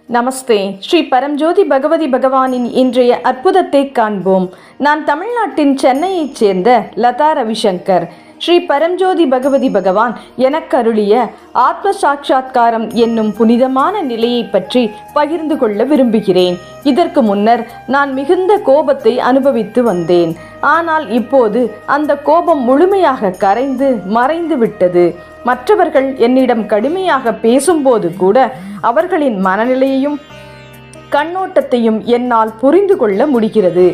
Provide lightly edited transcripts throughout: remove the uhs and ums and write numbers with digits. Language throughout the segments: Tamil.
நமஸ்தே. ஸ்ரீ பரம்ஜோதி பகவதி பகவானின் இன்றைய அற்புதத்தை காண்போம். நான் தமிழ்நாட்டின் சென்னையைச் சேர்ந்த லதா ரவிசங்கர். ஸ்ரீ பரம்ஜோதி பகவதி பகவான் எனக்கு அருளிய ஆத்ம சாட்சா்காரம் என்னும் புனிதமான நிலையை பற்றி பகிர்ந்து கொள்ள விரும்புகிறேன். இதற்கு முன்னர் நான் மிகுந்த கோபத்தை அனுபவித்து வந்தேன். ஆனால் இப்போது அந்த கோபம் முழுமையாக கரைந்து மறைந்து விட்டது. மற்றவர்கள் என்னிடம் கடுமையாக பேசும்போது கூட அவர்களின் மனநிலையையும் கண்ணோட்டத்தையும் என்னால் புரிந்து கொள்ள முடிகிறது.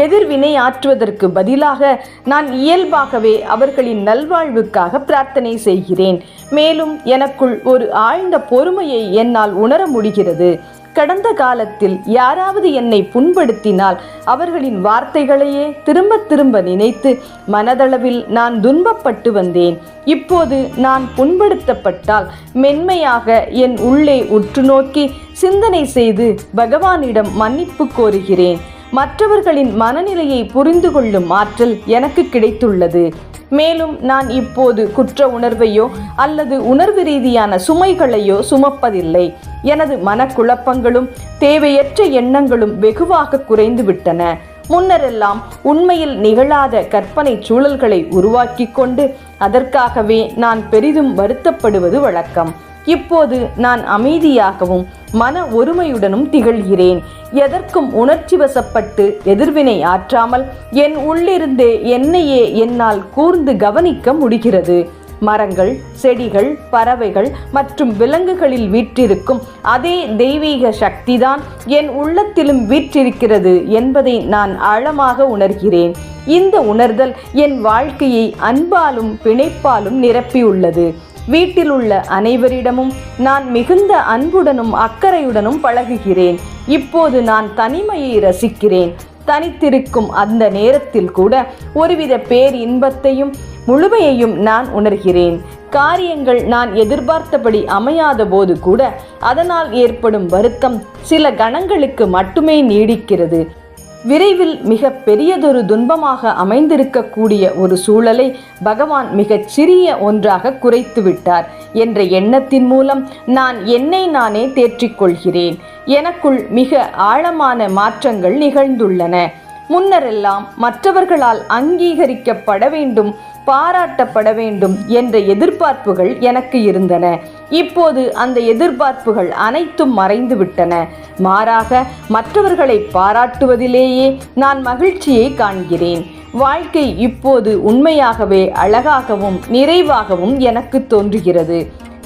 எதிர்வினை ஆற்றுவதற்கு பதிலாக நான் இயல்பாகவே அவர்களின் நல்வாழ்வுக்காக பிரார்த்தனை செய்கிறேன். மேலும் எனக்குள் ஒரு ஆழ்ந்த பொறுமையை என்னால் உணர முடிகிறது. கடந்த காலத்தில் யாராவது என்னை புண்படுத்தினால் அவர்களின் வார்த்தைகளையே திரும்ப திரும்ப நினைத்து மனதளவில் நான் துன்பப்பட்டு வந்தேன். இப்போது நான் புண்படுத்தப்பட்டால் மென்மையாக என் உள்ளே உற்று நோக்கி சிந்தனை செய்து பகவானிடம் மன்னிப்பு கோருகிறேன். மற்றவர்களின் மனநிலையை புரிந்து கொள்ளும் ஆற்றல் எனக்கு கிடைத்துள்ளது. மேலும் நான் இப்போது குற்ற உணர்வையோ அல்லது உணர்வு ரீதியான சுமைகளையோ சுமப்பதில்லை. எனது மனக்குழப்பங்களும் தேவையற்ற எண்ணங்களும் வெகுவாக குறைந்து விட்டன. முன்னரெல்லாம் உண்மையில் நிகழாத கற்பனை சூழல்களை உருவாக்கி கொண்டு அதற்காகவே நான் பெரிதும் வருத்தப்படுவது வழக்கம். இப்போது நான் அமைதியாகவும் மன ஒருமையுடனும் திகழ்கிறேன். எதற்கும் உணர்ச்சி வசப்பட்டு எதிர்வினை ஆற்றாமல் என் உள்ளிருந்தே என்னையே என்னால் கூர்ந்து கவனிக்க முடிகிறது. மரங்கள், செடிகள், பறவைகள் மற்றும் விலங்குகளில் வீற்றிருக்கும் அதே தெய்வீக சக்திதான் என் உள்ளத்திலும் வீற்றிருக்கிறது என்பதை நான் ஆழமாக உணர்கிறேன். இந்த உணர்தல் என் வாழ்க்கையை அன்பாலும் பிணைப்பாலும் நிரப்பியுள்ளது. வீட்டில் உள்ள அனைவரிடமும் நான் மிகுந்த அன்புடனும் அக்கறையுடனும் பழகுகிறேன். இப்போது நான் தனிமையை ரசிக்கிறேன். தனித்திருக்கும் அந்த நேரத்தில் கூட ஒருவித பேரின்பத்தையும் முழுமையையும் நான் உணர்கிறேன். காரியங்கள் நான் எதிர்பார்த்தபடி அமையாத போது கூட அதனால் ஏற்படும் வருத்தம் சில கணங்களுக்கு மட்டுமே நீடிக்கிறது. விரைவில் மிக பெரியதொரு துன்பமாக அமைந்திருக்கக்கூடிய ஒரு சூழலை பகவான் மிகச் சிறிய ஒன்றாக குறைத்து விட்டார் என்ற எண்ணத்தின் மூலம் நான் என்னை நானே தேற்றிக்கொள்கிறேன். எனக்குள் மிக ஆழமான மாற்றங்கள் நிகழ்ந்துள்ளன. முன்னரெல்லாம் மற்றவர்களால் அங்கீகரிக்கப்பட வேண்டும், பாராட்டப்பட வேண்டும் என்ற எதிர்பார்ப்புகள் எனக்கு இருந்தன. இப்போது அந்த எதிர்பார்ப்புகள் அனைத்தும் மறைந்து விட்டன. மாறாக மற்றவர்களை பாராட்டுவதிலேயே நான் மகிழ்ச்சியை காண்கிறேன். வாழ்க்கை இப்போது உண்மையாகவே அழகாகவும் நிறைவாகவும் எனக்கு தோன்றுகிறது.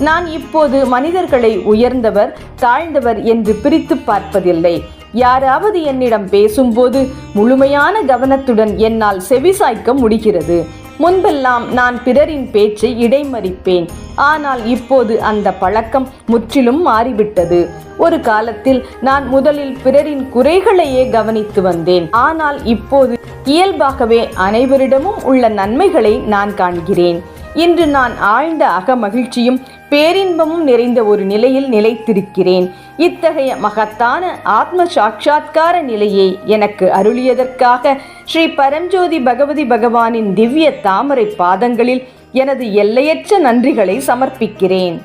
நான் இப்போது மனிதர்களை உயர்ந்தவர் தாழ்ந்தவர் என்று பிரித்து பார்ப்பதில்லை. யாராவது என்னிடம் பேசும்போது முழுமையான கவனத்துடன் என்னால் செவிசாய்க்க முடிகிறது. முன்பெல்லாம் நான் பிறரின் பேச்சை இடைமறிப்பேன். ஆனால் இப்போது அந்த பழக்கம் முற்றிலும் மாறிவிட்டது. ஒரு காலத்தில் நான் முதலில் பிறரின் குறைகளையே கவனித்து வந்தேன். ஆனால் இப்போது இயல்பாகவே அனைவரிடமும் உள்ள நன்மைகளை நான் காண்கிறேன். இன்று நான் ஆழ்ந்த அகமகிழ்ச்சியும் பேரின்பமும் நிறைந்த ஒரு நிலையில் நிலைத்திருக்கிறேன். இத்தகைய மகத்தான ஆத்ம சாட்சா்கார நிலையை எனக்கு அருளியதற்காக ஸ்ரீ பரம்ஜோதி பகவதி பகவானின் திவ்ய தாமரை பாதங்களில் எனது எல்லையற்ற நன்றிகளை சமர்ப்பிக்கிறேன்.